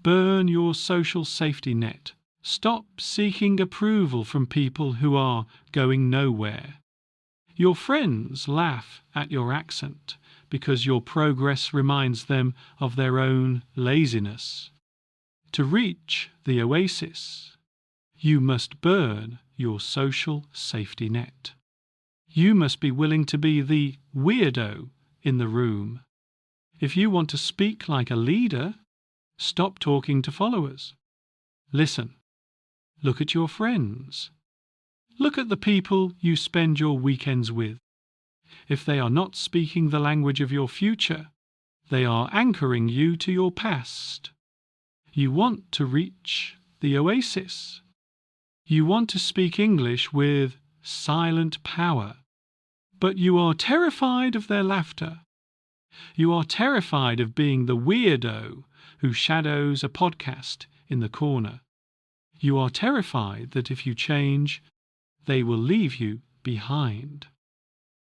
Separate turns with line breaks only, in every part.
Burn your social safety net. Stop seeking approval from people who are going nowhere. Your friends laugh at your accent because your progress reminds them of their own laziness. To reach the oasis, you must burn your social safety net. You must be willing to be the weirdo in the room. If you want to speak like a leader, stop talking to followers. Listen. Look at your friends. Look at the people you spend your weekends with. If they are not speaking the language of your future, they are anchoring you to your past. You want to reach the oasis. You want to speak English with silent power, but you are terrified of their laughter. You are terrified of being the weirdo who shadows a podcast in the corner. You are terrified that if you change, they will leave you behind.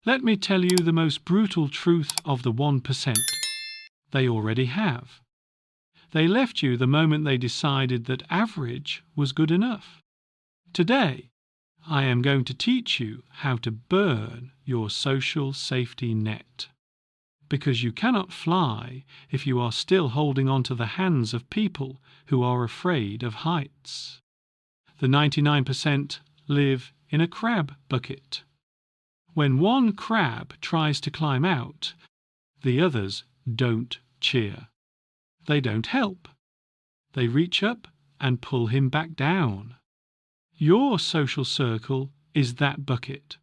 Let me tell you the most brutal truth of the 1%. They already have. They left you the moment they decided that average was good enough. Today, I am going to teach you how to burn your social safety net. Because you cannot fly if you are still holding on to the hands of people who are afraid of heights. The 99% live in a crab bucket. When one crab tries to climb out, the others don't cheer. They don't help. They reach up and pull him back down. Your social circle is that bucket.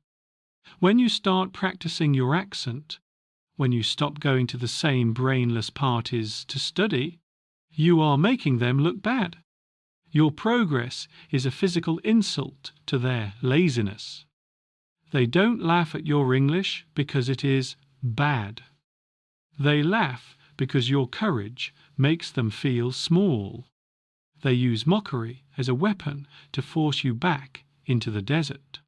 When you start practicing your accent, when you stop going to the same brainless parties to study, you are making them look bad. Your progress is a physical insult to their laziness. They don't laugh at your English because it is bad. They laugh because your courage makes them feel small. They use mockery as a weapon to force you back into the desert.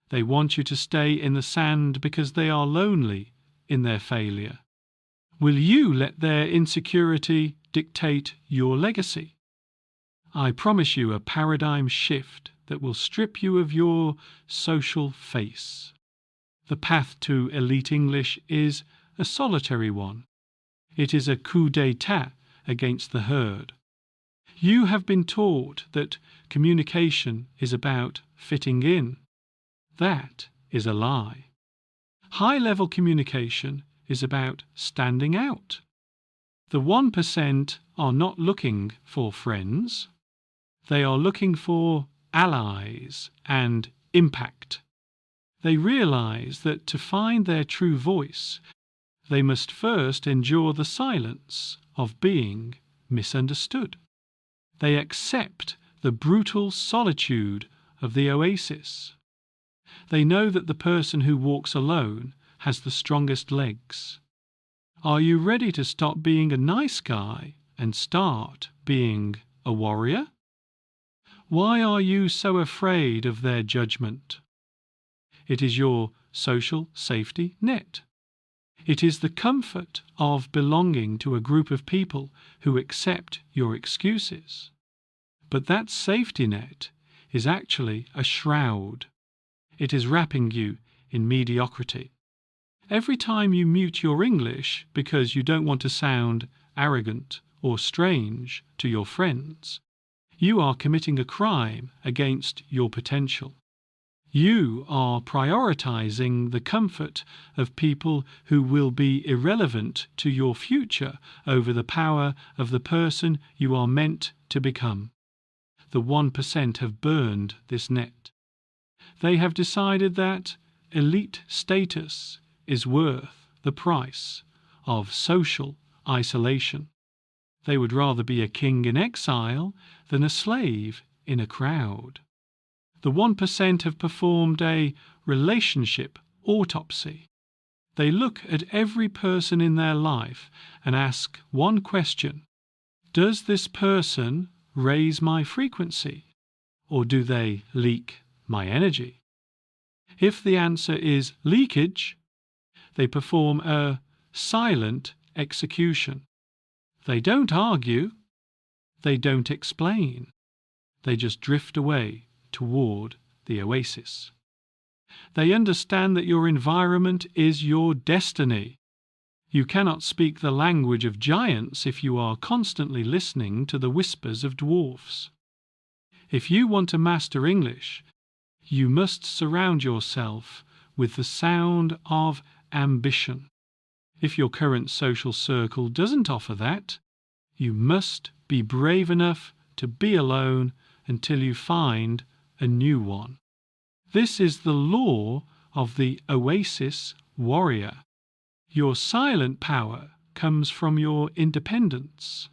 They want you to stay in the sand because they are lonely in their failure. Will you let their insecurity dictate your legacy? I promise you a paradigm shift that will strip you of your social face. The path to elite English is a solitary one. It is a coup d'état against the herd. You have been taught that communication is about fitting in. That is a lie. High-level communication is about standing out. The 1% are not looking for friends. They are looking for allies and impact. They realize that to find their true voice, they must first endure the silence of being misunderstood. They accept the brutal solitude of the oasis. They know that the person who walks alone has the strongest legs. Are you ready to stop being a nice guy and start being a warrior? Why are you so afraid of their judgment? It is your social safety net. It is the comfort of belonging to a group of people who accept your excuses. But that safety net is actually a shroud. It is wrapping you in mediocrity. Every time you mute your English because you don't want to sound arrogant or strange to your friends, you are committing a crime against your potential. You are prioritizing the comfort of people who will be irrelevant to your future over the power of the person you are meant to become. The 1% have burned this net. They have decided that elite status is worth the price of social isolation. They would rather be a king in exile than a slave in a crowd. The 1% have performed a relationship autopsy. They look at every person in their life and ask one question: does this person raise my frequency, or do they leak my energy? If the answer is leakage, they perform a silent execution. They don't argue. They don't explain. They just drift away toward the oasis. They understand that your environment is your destiny. You cannot speak the language of giants if you are constantly listening to the whispers of dwarfs. If you want to master English, you must surround yourself with the sound of ambition. If your current social circle doesn't offer that, you must be brave enough to be alone until you find a new one. This is the law of the oasis warrior. Your silent power comes from your independence.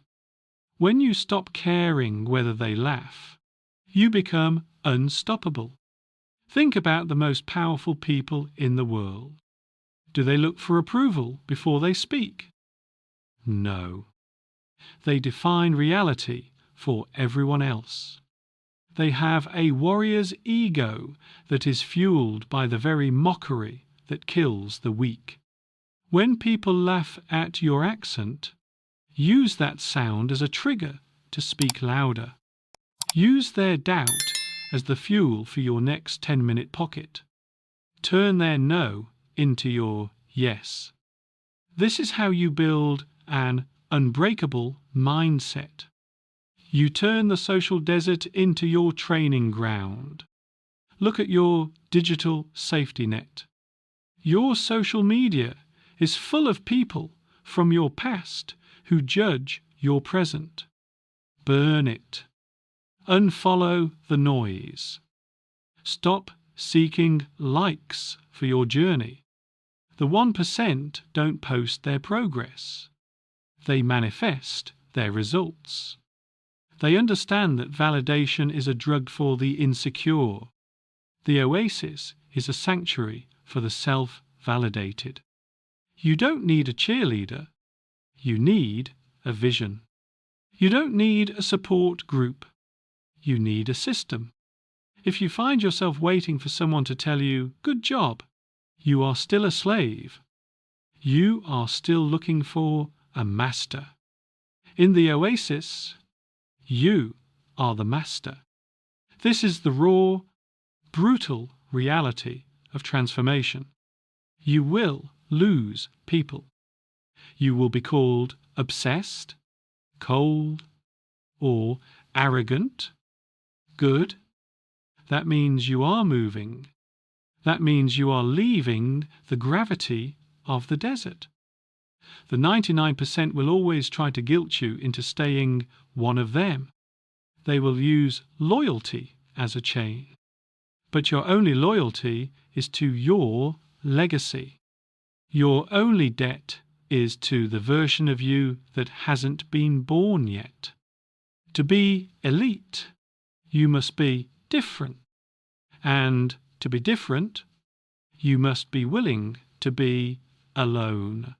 When you stop caring whether they laugh, you become unstoppable. Think about the most powerful people in the world. Do they look for approval before they speak? No. They define reality for everyone else. They have a warrior's ego that is fueled by the very mockery that kills the weak. When people laugh at your accent, use that sound as a trigger to speak louder. Use their doubt as the fuel for your next 10-minute pocket. Turn their no into your yes. This is how you build an unbreakable mindset. You turn the social desert into your training ground. Look at your digital safety net. Your social media is full of people from your past who judge your present. Burn it. Unfollow the noise. Stop seeking likes for your journey. The 1% don't post their progress. They manifest their results. They understand that validation is a drug for the insecure. The oasis is a sanctuary for the self-validated. You don't need a cheerleader. You need a vision. You don't need a support group. You need a system. If you find yourself waiting for someone to tell you, "Good job," you are still a slave. You are still looking for a master. In the oasis, you are the master. This is the raw, brutal reality of transformation. You will lose people. You will be called obsessed, cold, or arrogant. Good. That means you are moving. That means you are leaving the gravity of the desert. The 99% will always try to guilt you into staying one of them. They will use loyalty as a chain. But your only loyalty is to your legacy. Your only debt is to the version of you that hasn't been born yet. To be elite, you must be different. And to be different, you must be willing to be alone.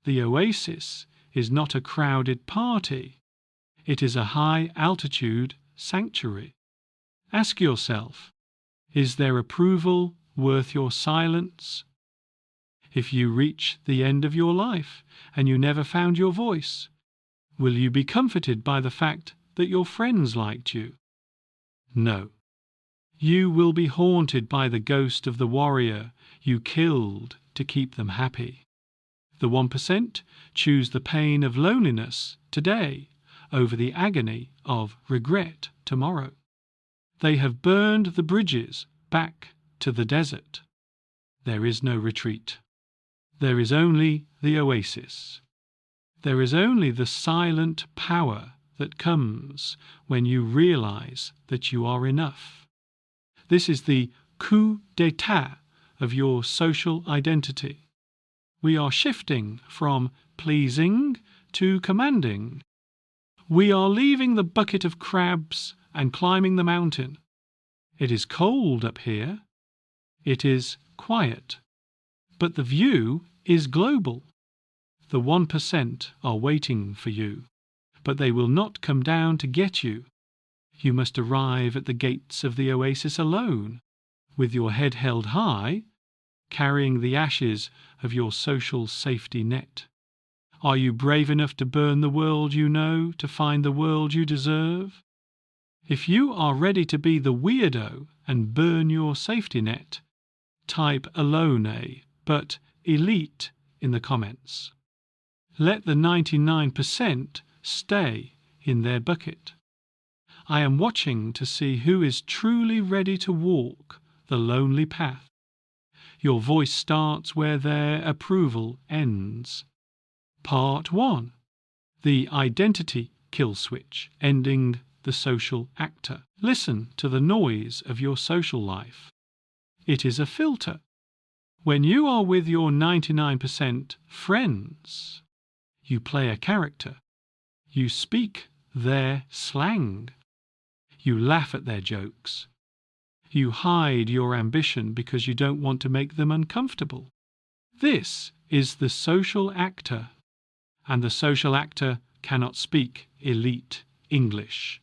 The oasis is not a crowded party. It is a high-altitude sanctuary. Ask yourself, is their approval worth your silence? If you reach the end of your life and you never found your voice, will you be comforted by the fact that your friends liked you? No. You will be haunted by the ghost of the warrior you killed to keep them happy. The 1% choose the pain of loneliness today over the agony of regret tomorrow. They have burned the bridges back to the desert. There is no retreat. There is only the oasis. There is only the silent power that comes when you realize that you are enough. This is the coup d'état of your social identity. We are shifting from pleasing to commanding. We are leaving the bucket of crabs and climbing the mountain. It is cold up here. It is quiet. But the view is global. The 1% are waiting for you, but they will not come down to get you. You must arrive at the gates of the oasis alone, with your head held high, carrying the ashes of your social safety net. Are you brave enough to burn the world you know to find the world you deserve? If you are ready to be the weirdo and burn your safety net, type alone but elite in the comments. Let the 99% stay in their bucket. I am watching to see who is truly ready to walk the lonely path. Your voice starts where their approval ends. Part 1. The identity kill switch, ending the social actor. Listen to the noise of your social life. It is a filter. When you are with your 99% friends, you play a character. You speak their slang. You laugh at their jokes. You hide your ambition because you don't want to make them uncomfortable. This is the social actor, and the social actor cannot speak elite English.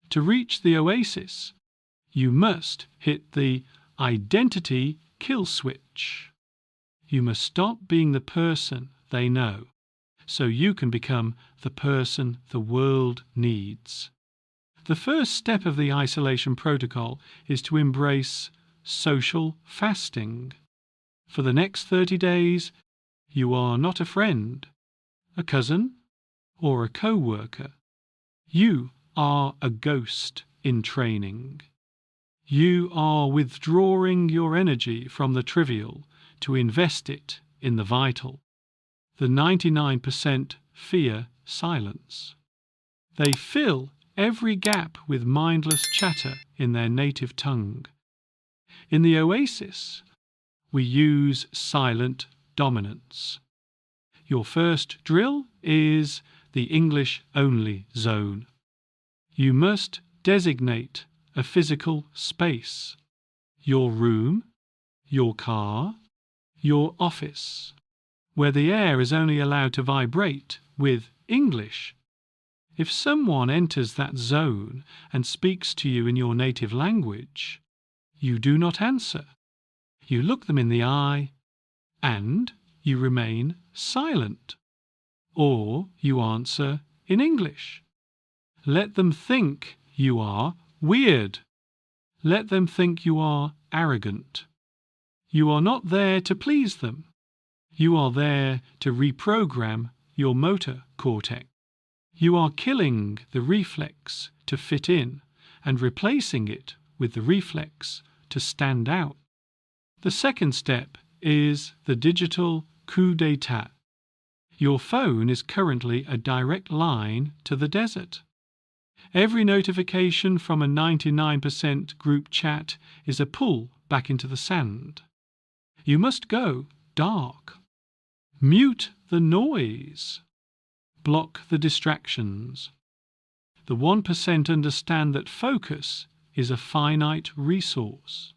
To reach the oasis, you must hit the identity kill switch. You must stop being the person they know, so you can become the person the world needs. The first step of the isolation protocol is to embrace social fasting. For the next 30 days, you are not a friend, a cousin, or a co-worker. You are a ghost in training. You are withdrawing your energy from the trivial to invest it in the vital. The 99% fear silence. They fill every gap with mindless chatter in their native tongue. In the oasis, we use silent dominance. Your first drill is the English-only zone. You must designate a physical space, your room, your car, your office, where the air is only allowed to vibrate with English. If someone enters that zone and speaks to you in your native language, you do not answer. You look them in the eye and you remain silent. Or you answer in English. Let them think you are weird. Let them think you are arrogant. You are not there to please them. You are there to reprogram your motor cortex. You are killing the reflex to fit in and replacing it with the reflex to stand out. The second step is the digital coup d'etat. Your phone is currently a direct line to the desert. Every notification from a 99% group chat is a pull back into the sand. You must go dark. Mute the noise. Block the distractions. The 1% understand that focus is a finite resource.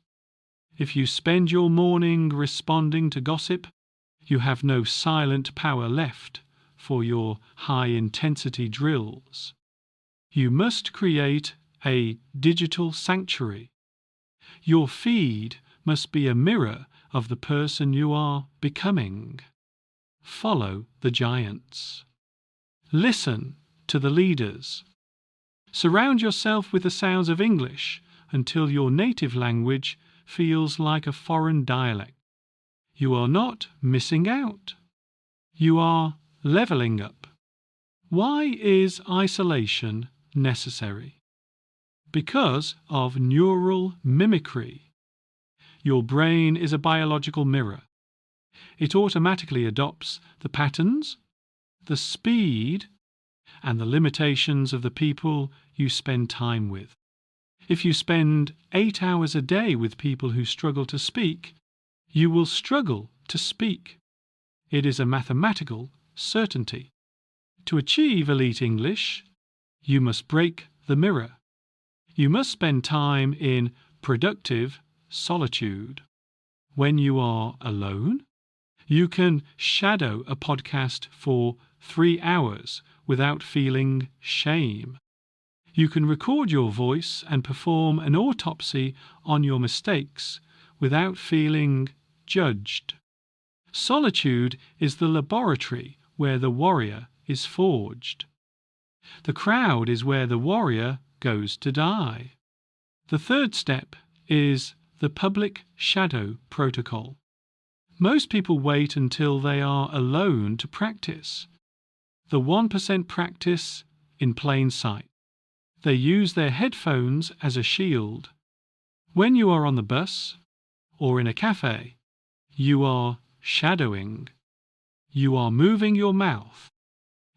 If you spend your morning responding to gossip, you have no silent power left for your high-intensity drills. You must create a digital sanctuary. Your feed must be a mirror of the person you are becoming. Follow the giants. Listen to the leaders. Surround yourself with the sounds of English until your native language feels like a foreign dialect. You are not missing out. You are leveling up. Why is isolation necessary? Because of neural mimicry. Your brain is a biological mirror. It automatically adopts the patterns, the speed, and the limitations of the people you spend time with. If you spend 8 hours a day with people who struggle to speak, you will struggle to speak. It is a mathematical certainty. To achieve elite English, you must break the mirror. You must spend time in productive solitude. When you are alone, you can shadow a podcast for 3 hours without feeling shame. You can record your voice and perform an autopsy on your mistakes without feeling judged. Solitude is the laboratory where the warrior is forged. The crowd is where the warrior goes to die. The third step is the public shadow protocol. Most people wait until they are alone to practice. The 1% practice in plain sight. They use their headphones as a shield. When you are on the bus or in a cafe, you are shadowing. You are moving your mouth.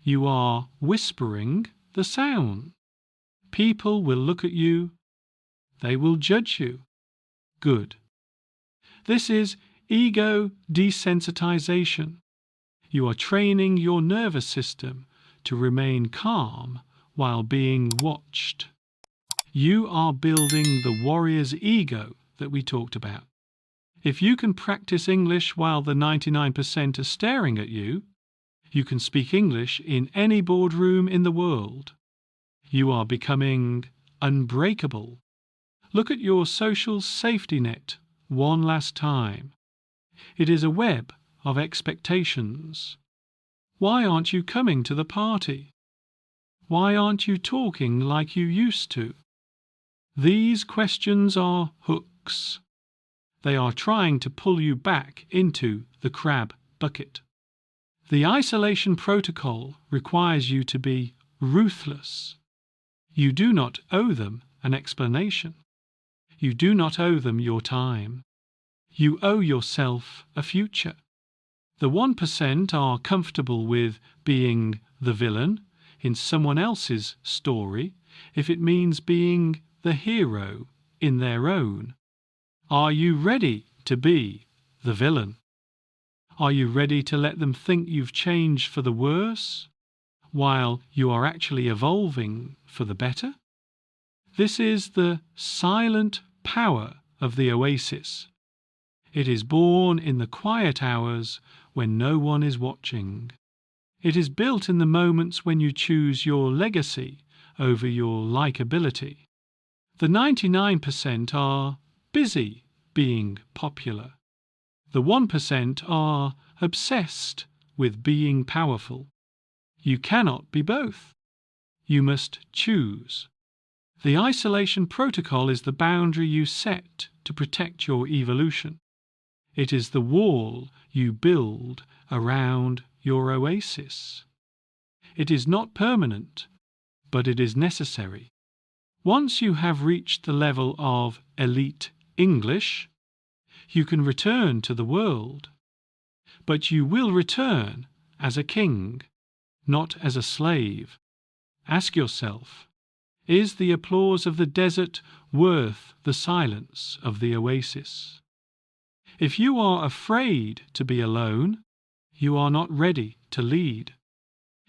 You are whispering the sound. People will look at you. They will judge you. Good. This is ego desensitization. You are training your nervous system to remain calm while being watched. You are building the warrior's ego that we talked about. If you can practice English while the 99% are staring at you, you can speak English in any boardroom in the world. You are becoming unbreakable. Look at your social safety net one last time. It is a web of expectations. Why aren't you coming to the party? Why aren't you talking like you used to? These questions are hooks. They are trying to pull you back into the crab bucket. The isolation protocol requires you to be ruthless. You do not owe them an explanation. You do not owe them your time. You owe yourself a future. The 1% are comfortable with being the villain in someone else's story if it means being the hero in their own. Are you ready to be the villain? Are you ready to let them think you've changed for the worse while you are actually evolving for the better? This is the silent power of the Oasis. It is born in the quiet hours when no one is watching. It is built in the moments when you choose your legacy over your likability. The 99% are busy being popular. The 1% are obsessed with being powerful. You cannot be both. You must choose. The isolation protocol is the boundary you set to protect your evolution. It is the wall you build around your oasis. It is not permanent, but it is necessary. Once you have reached the level of elite English, you can return to the world. But you will return as a king, not as a slave. Ask yourself, is the applause of the desert worth the silence of the oasis? If you are afraid to be alone, you are not ready to lead.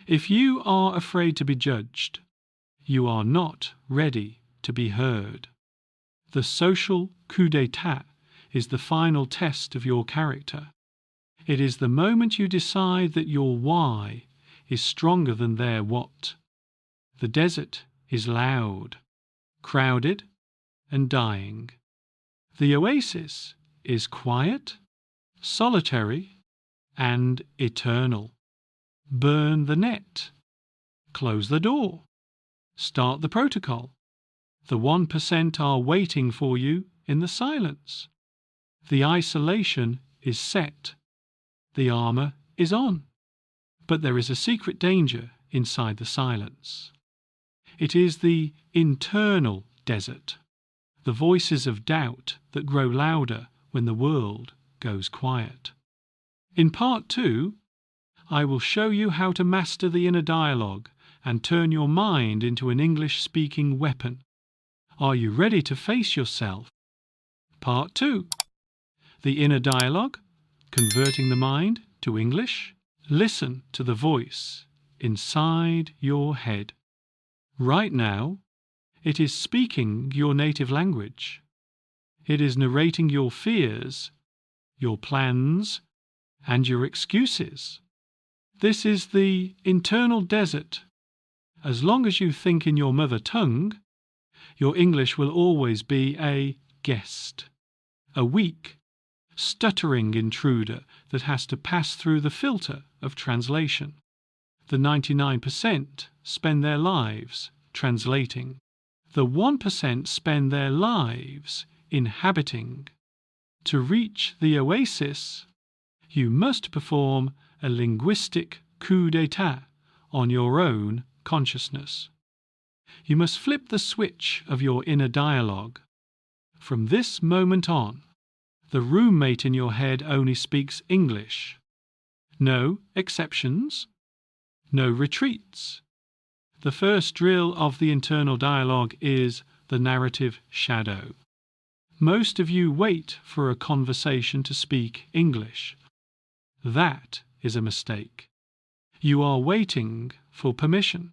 If you are afraid to be judged, you are not ready to be heard. The social coup d'état is the final test of your character. It is the moment you decide that your why is stronger than their what. The desert is loud, crowded, and dying. The oasis is quiet, solitary, and eternal. Burn the net. Close the door. Start the protocol. The 1% are waiting for you in the silence. The isolation is set. The armor is on. But there is a secret danger inside the silence. It is the internal desert, the voices of doubt that grow louder when the world goes quiet. In part 2, I will show you how to master the inner dialogue and turn your mind into an English-speaking weapon. Are you ready to face yourself? Part 2. The inner dialogue, converting the mind to English. Listen to the voice inside your head. Right now, it is speaking your native language. It is narrating your fears, your plans, and your excuses. This is the internal desert. As long as you think in your mother tongue, your English will always be a guest, a weak, stuttering intruder that has to pass through the filter of translation. The 99% spend their lives translating. The 1% spend their lives inhabiting. To reach the oasis, you must perform a linguistic coup d'état on your own consciousness. You must flip the switch of your inner dialogue. From this moment on, the roommate in your head only speaks English. No exceptions, no retreats. The first drill of the internal dialogue is the narrative shadow. Most of you wait for a conversation to speak English. That is a mistake. You are waiting for permission.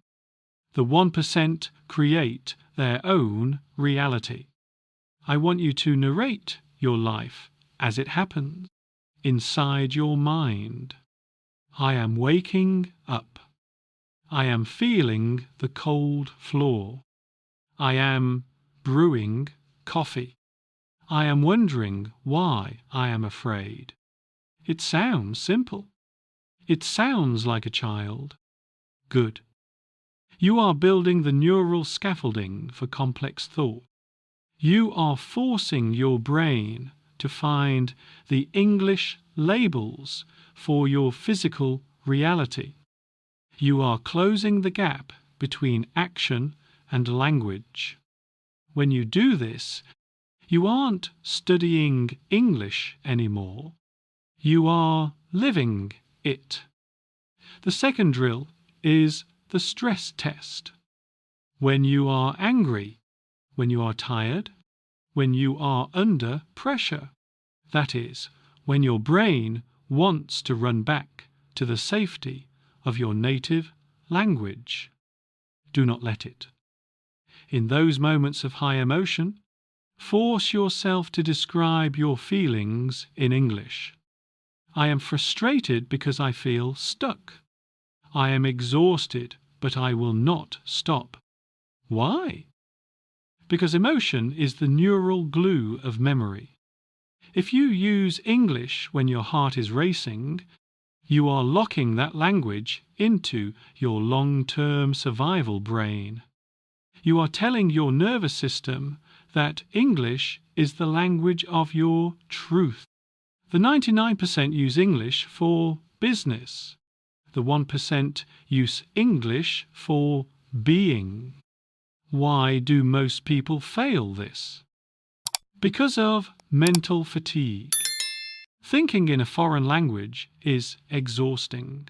The 1% create their own reality. I want you to narrate your life as it happens, inside your mind. I am waking up. I am feeling the cold floor. I am brewing coffee. I am wondering why I am afraid. It sounds simple. It sounds like a child. Good. You are building the neural scaffolding for complex thought. You are forcing your brain to find the English labels for your physical reality. You are closing the gap between action and language. When you do this, you aren't studying English anymore. You are living it. The second drill is the stress test. When you are angry, when you are tired, when you are under pressure, that is, when your brain wants to run back to the safety of your native language. Do not let it. In those moments of high emotion, force yourself to describe your feelings in English. I am frustrated because I feel stuck. I am exhausted, but I will not stop. Why? Because emotion is the neural glue of memory. If you use English when your heart is racing, you are locking that language into your long-term survival brain. You are telling your nervous system that English is the language of your truth. The 99% use English for business. The 1% use English for being. Why do most people fail this? Because of mental fatigue. Thinking in a foreign language is exhausting.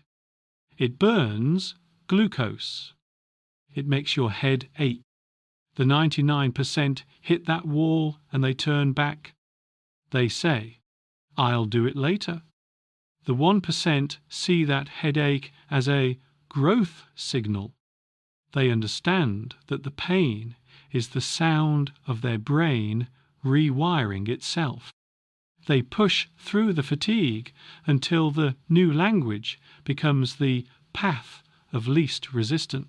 It burns glucose. It makes your head ache. The 99% hit that wall and they turn back. They say, "I'll do it later." The 1% see that headache as a growth signal. They understand that the pain is the sound of their brain rewiring itself. They push through the fatigue until the new language becomes the path of least resistance.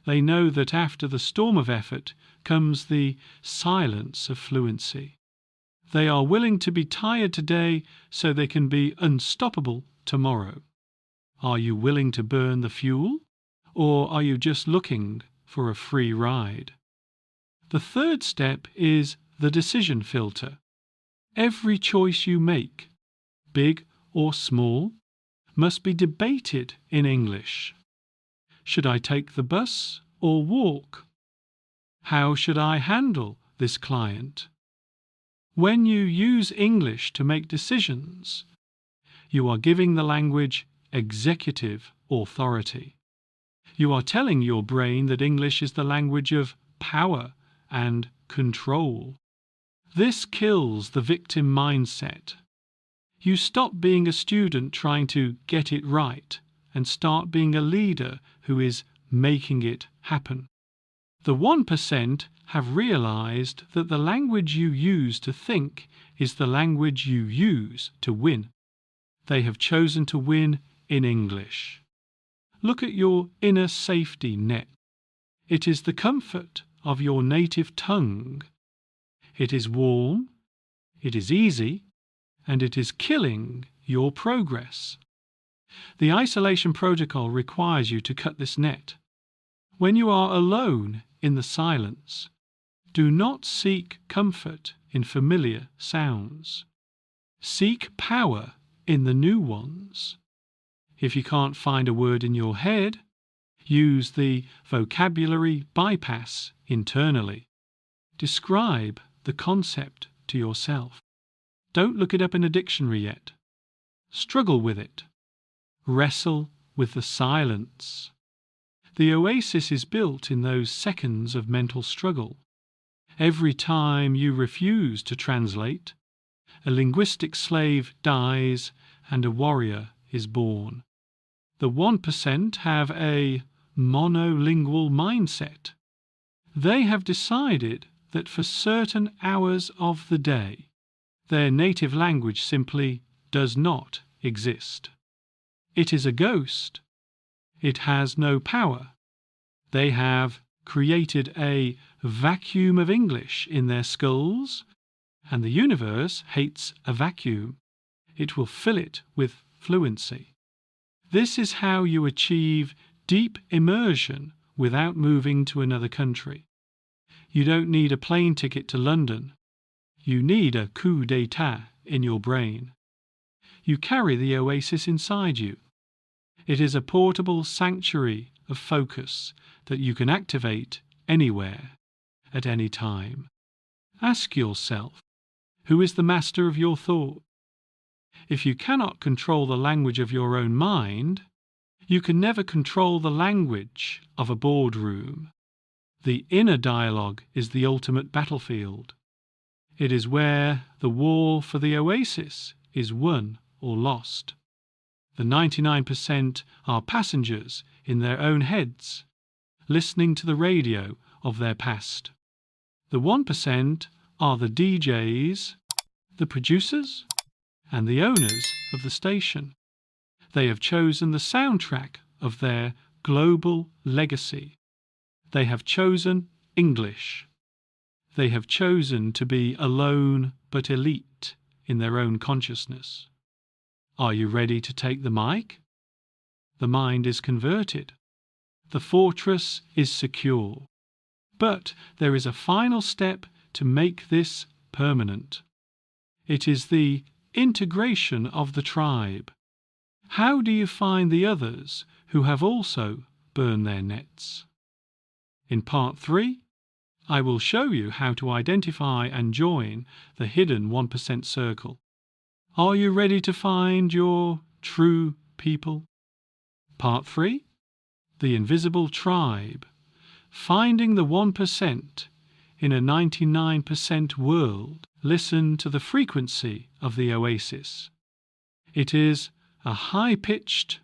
They know that after the storm of effort comes the silence of fluency. They are willing to be tired today so they can be unstoppable tomorrow. Are you willing to burn the fuel, or are you just looking for a free ride? The third step is the decision filter. Every choice you make, big or small, must be debated in English. Should I take the bus or walk? How should I handle this client? When you use English to make decisions, you are giving the language executive authority. You are telling your brain that English is the language of power and control. This kills the victim mindset. You stop being a student trying to get it right and start being a leader who is making it happen. The 1% have realized that the language you use to think is the language you use to win. They have chosen to win in English. Look at your inner safety net. It is the comfort of your native tongue. It is warm, it is easy, and it is killing your progress. The isolation protocol requires you to cut this net. When you are alone in the silence, do not seek comfort in familiar sounds. Seek power in the new ones. If you can't find a word in your head, use the vocabulary bypass internally. Describe the concept to yourself. Don't look it up in a dictionary yet. Struggle with it. Wrestle with the silence. The oasis is built in those seconds of mental struggle. Every time you refuse to translate, a linguistic slave dies and a warrior is born. The 1% have a monolingual mindset. They have decided that for certain hours of the day, their native language simply does not exist. It is a ghost. It has no power. They have created a vacuum of English in their skulls, and the universe hates a vacuum. It will fill it with fluency. This is how you achieve deep immersion without moving to another country. You don't need a plane ticket to London. You need a coup d'etat in your brain. You carry the oasis inside you. It is a portable sanctuary of focus that you can activate anywhere, at any time. Ask yourself, who is the master of your thought? If you cannot control the language of your own mind, you can never control the language of a boardroom. The inner dialogue is the ultimate battlefield. It is where the war for the oasis is won or lost. The 99% are passengers in their own heads, listening to the radio of their past. The 1% are the DJs, the producers, and the owners of the station. They have chosen the soundtrack of their global legacy. They have chosen English. They have chosen to be alone but elite in their own consciousness. Are you ready to take the mic? The mind is converted. The fortress is secure. But there is a final step to make this permanent. It is the integration of the tribe. How do you find the others who have also burned their nets? In part 3, I will show you how to identify and join the hidden 1% circle. Are you ready to find your true people? Part 3, the invisible tribe. Finding the 1% in a 99% world. Listen to the frequency of the oasis. It is a high-pitched,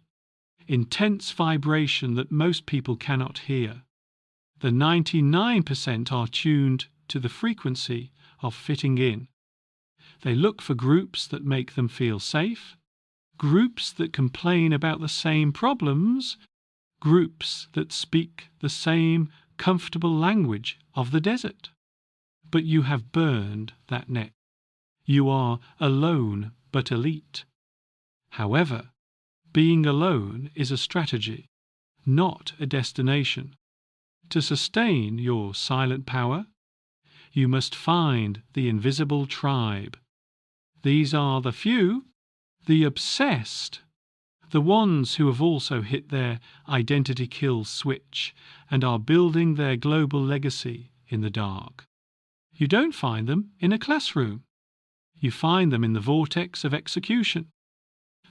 intense vibration that most people cannot hear. The 99% are tuned to the frequency of fitting in. They look for groups that make them feel safe, groups that complain about the same problems, groups that speak the same comfortable language of the desert. But you have burned that net. You are alone but elite. However, being alone is a strategy, not a destination. To sustain your silent power, you must find the invisible tribe. These are the few, the obsessed, the ones who have also hit their identity kill switch and are building their global legacy in the dark. You don't find them in a classroom. You find them in the vortex of execution.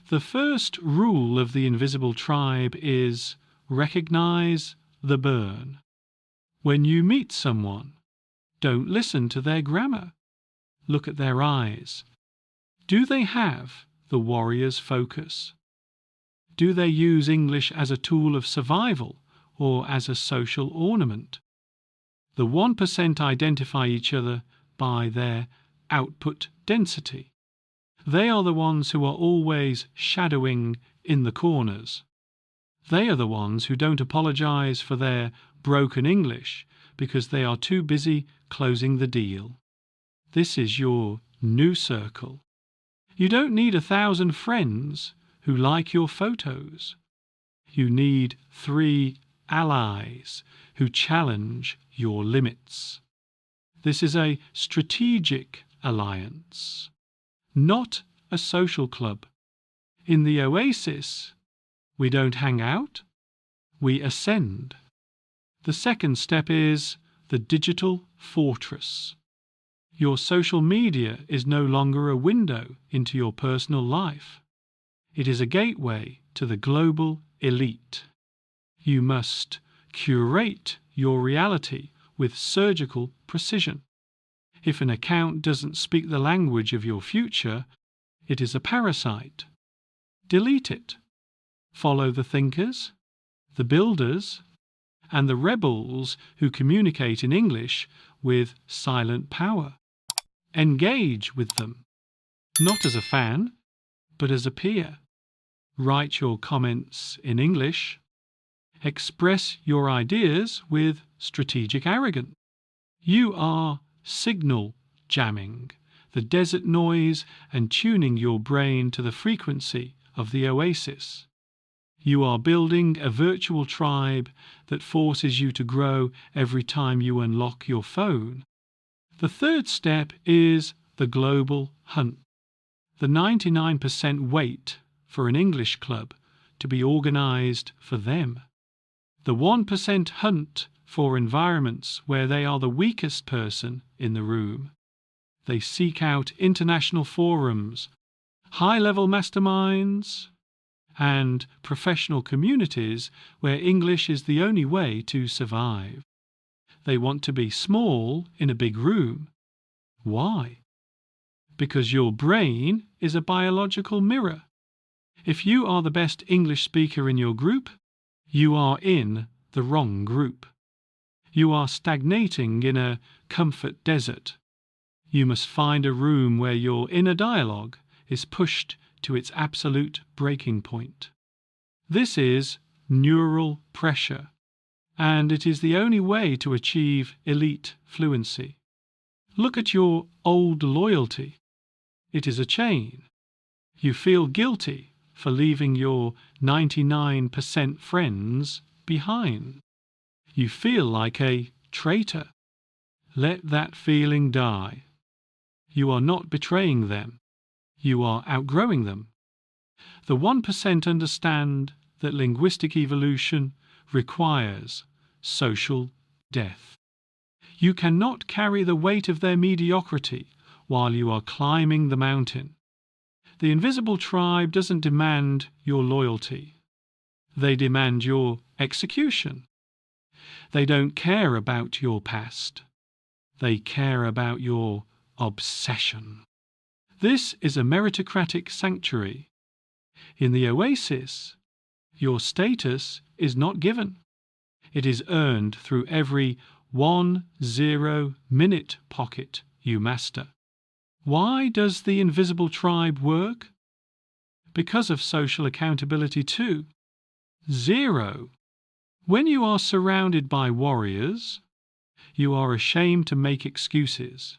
The first rule of the invisible tribe is recognize the burn. When you meet someone, don't listen to their grammar. Look at their eyes. Do they have the warrior's focus? Do they use English as a tool of survival or as a social ornament? The 1% identify each other by their output density. They are the ones who are always shadowing in the corners. They are the ones who don't apologize for their broken English because they are too busy closing the deal. This is your new circle. You don't need 1,000 friends who like your photos. You need 3 allies who challenge your limits. This is a strategic alliance, not a social club. In the Oasis, we don't hang out, we ascend. The second step is the digital fortress. Your social media is no longer a window into your personal life. It is a gateway to the global elite. You must curate your reality with surgical precision. If an account doesn't speak the language of your future, it is a parasite. Delete it. Follow the thinkers, the builders, and the rebels who communicate in English with silent power. Engage with them, not as a fan, but as a peer. Write your comments in English. Express your ideas with strategic arrogance. You are signal jamming, the desert noise, and tuning your brain to the frequency of the Oasis. You are building a virtual tribe that forces you to grow every time you unlock your phone. The third step is the global hunt. The 99% wait for an English club to be organized for them. The 1% hunt for environments where they are the weakest person in the room. They seek out international forums, high-level masterminds, and professional communities where English is the only way to survive. They want to be small in a big room. Why? Because your brain is a biological mirror. If you are the best English speaker in your group, you are in the wrong group. You are stagnating in a comfort desert. You must find a room where your inner dialogue is pushed to its absolute breaking point. This is neural pressure, and it is the only way to achieve elite fluency. Look at your old loyalty. It is a chain. You feel guilty for leaving your 99% friends behind. You feel like a traitor. Let that feeling die. You are not betraying them. You are outgrowing them. The 1% understand that linguistic evolution requires social death. You cannot carry the weight of their mediocrity while you are climbing the mountain. The invisible tribe doesn't demand your loyalty. They demand your execution. They don't care about your past. They care about your obsession. This is a meritocratic sanctuary. In the Oasis, your status is not given. It is earned through every 1-0-minute pocket you master. Why does the invisible tribe work? Because of social accountability too. 0. When you are surrounded by warriors, you are ashamed to make excuses.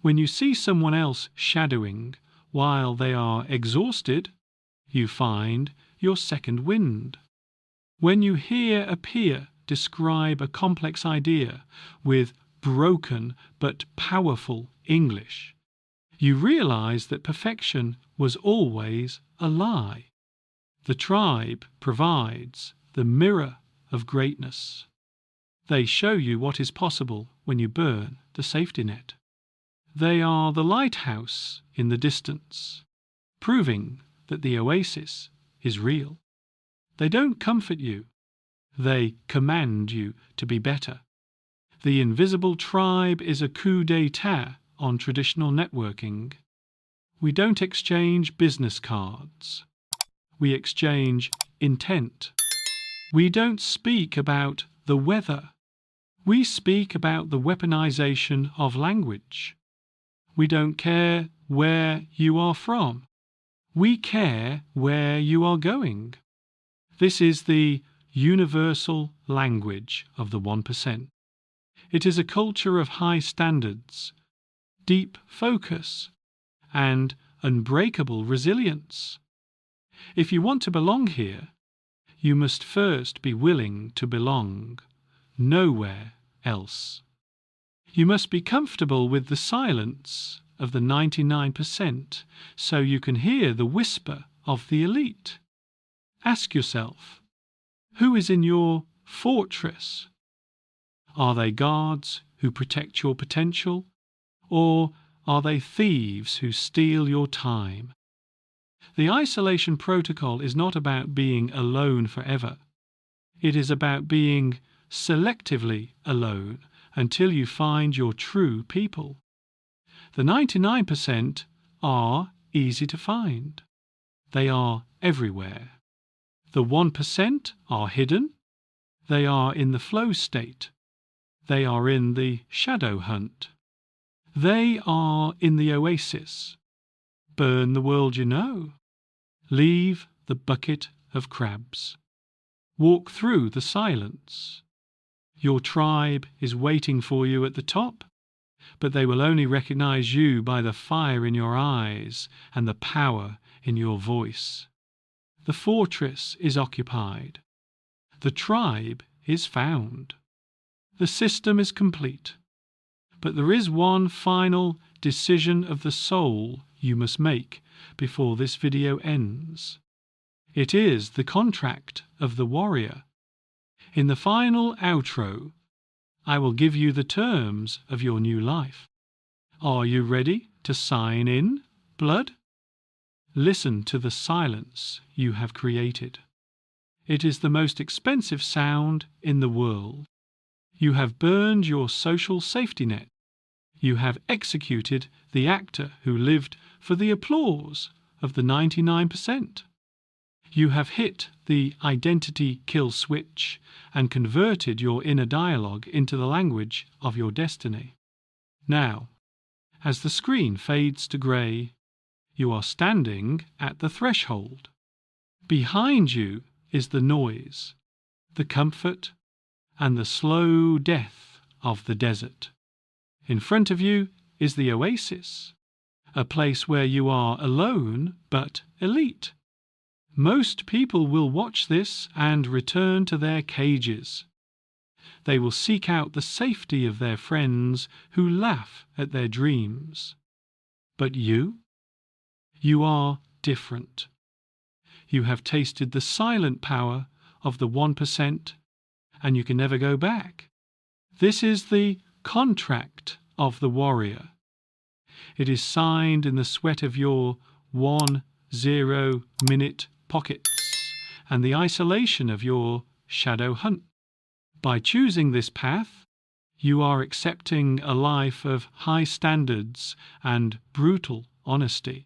When you see someone else shadowing while they are exhausted, you find your second wind. When you hear a peer describe a complex idea with broken but powerful English, you realize that perfection was always a lie. The tribe provides the mirror of greatness. They show you what is possible when you burn the safety net. They are the lighthouse in the distance, proving that the Oasis is real. They don't comfort you. They command you to be better. The invisible tribe is a coup d'etat on traditional networking. We don't exchange business cards. We exchange intent. We don't speak about the weather. We speak about the weaponization of language. We don't care where you are from. We care where you are going. This is the universal language of the 1%. It is a culture of high standards, deep focus, and unbreakable resilience. If you want to belong here, you must first be willing to belong nowhere else. You must be comfortable with the silence of the 99% so you can hear the whisper of the elite. Ask yourself, who is in your fortress? Are they guards who protect your potential, or are they thieves who steal your time? The isolation protocol is not about being alone forever. It is about being selectively alone until you find your true people. The 99% are easy to find. They are everywhere. The 1% are hidden. They are in the flow state. They are in the shadow hunt. They are in the oasis. Burn the world you know. Leave the bucket of crabs. Walk through the silence. Your tribe is waiting for you at the top, but they will only recognize you by the fire in your eyes and the power in your voice. The fortress is occupied. The tribe is found. The system is complete. But there is one final decision of the soul you must make before this video ends. It is the contract of the warrior. In the final outro, I will give you the terms of your new life. Are you ready to sign in, blood? Listen to the silence you have created. It is the most expensive sound in the world. You have burned your social safety net. You have executed the actor who lived for the applause of the 99%. You have hit the identity kill switch and converted your inner dialogue into the language of your destiny. Now, as the screen fades to grey, you are standing at the threshold. Behind you is the noise, the comfort, and the slow death of the desert. In front of you is the oasis, a place where you are alone but elite. Most people will watch this and return to their cages. They will seek out the safety of their friends who laugh at their dreams. But you are different. You have tasted the silent power of the 1%, and you can never go back. This is the contract of the warrior. It is signed in the sweat of your 10-minute pockets and the isolation of your shadow hunt. By choosing this path, you are accepting a life of high standards and brutal honesty.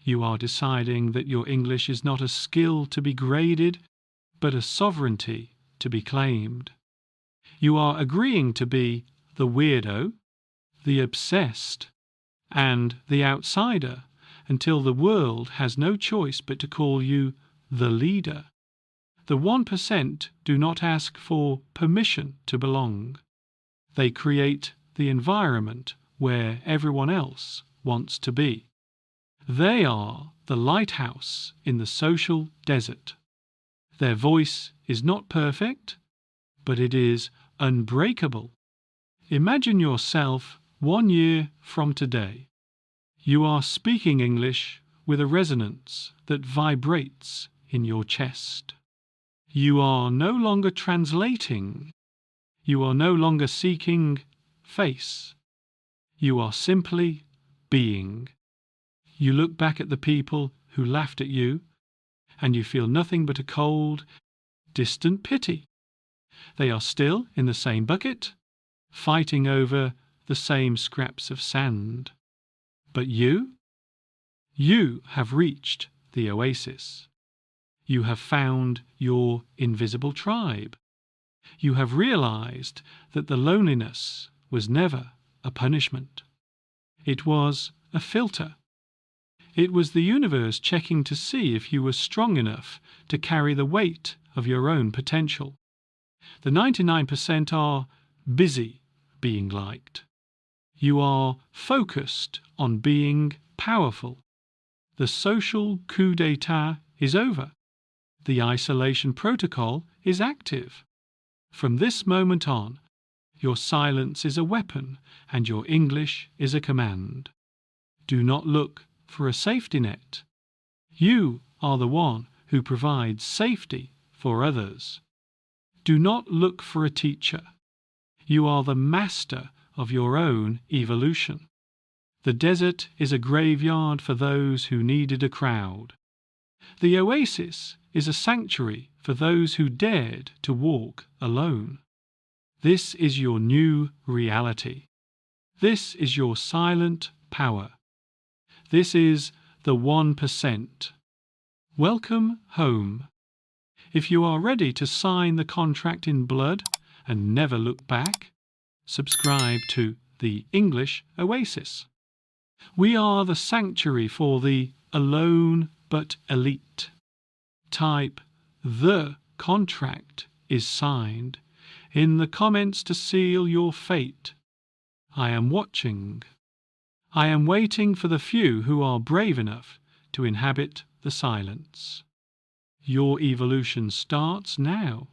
You are deciding that your English is not a skill to be graded, but a sovereignty to be claimed. You are agreeing to be the weirdo, the obsessed, and the outsider until the world has no choice but to call you the leader. The 1% do not ask for permission to belong. They create the environment where everyone else wants to be. They are the lighthouse in the social desert. Their voice is not perfect, but it is unbreakable. Imagine yourself 1 year from today. You are speaking English with a resonance that vibrates in your chest. You are no longer translating. You are no longer seeking face. You are simply being. You look back at the people who laughed at you, and you feel nothing but a cold, distant pity. They are still in the same bucket, fighting over the same scraps of sand. But you have reached the oasis. You have found your invisible tribe. You have realized that the loneliness was never a punishment. It was a filter. It was the universe checking to see if you were strong enough to carry the weight of your own potential. The 99% are busy being liked. You are focused on being powerful. The social coup d'etat is over. The isolation protocol is active. From this moment on, your silence is a weapon and your English is a command. Do not look for a safety net. You are the one who provides safety for others. Do not look for a teacher. You are the master of your own evolution. The desert is a graveyard for those who needed a crowd. The oasis is a sanctuary for those who dared to walk alone. This is your new reality. This is your silent power. This is the 1%. Welcome home. If you are ready to sign the contract in blood and never look back, subscribe to the English Oasis. We are the sanctuary for the alone but elite. Type "The contract is signed" in the comments to seal your fate. I am watching. I am waiting for the few who are brave enough to inhabit the silence. Your evolution starts now.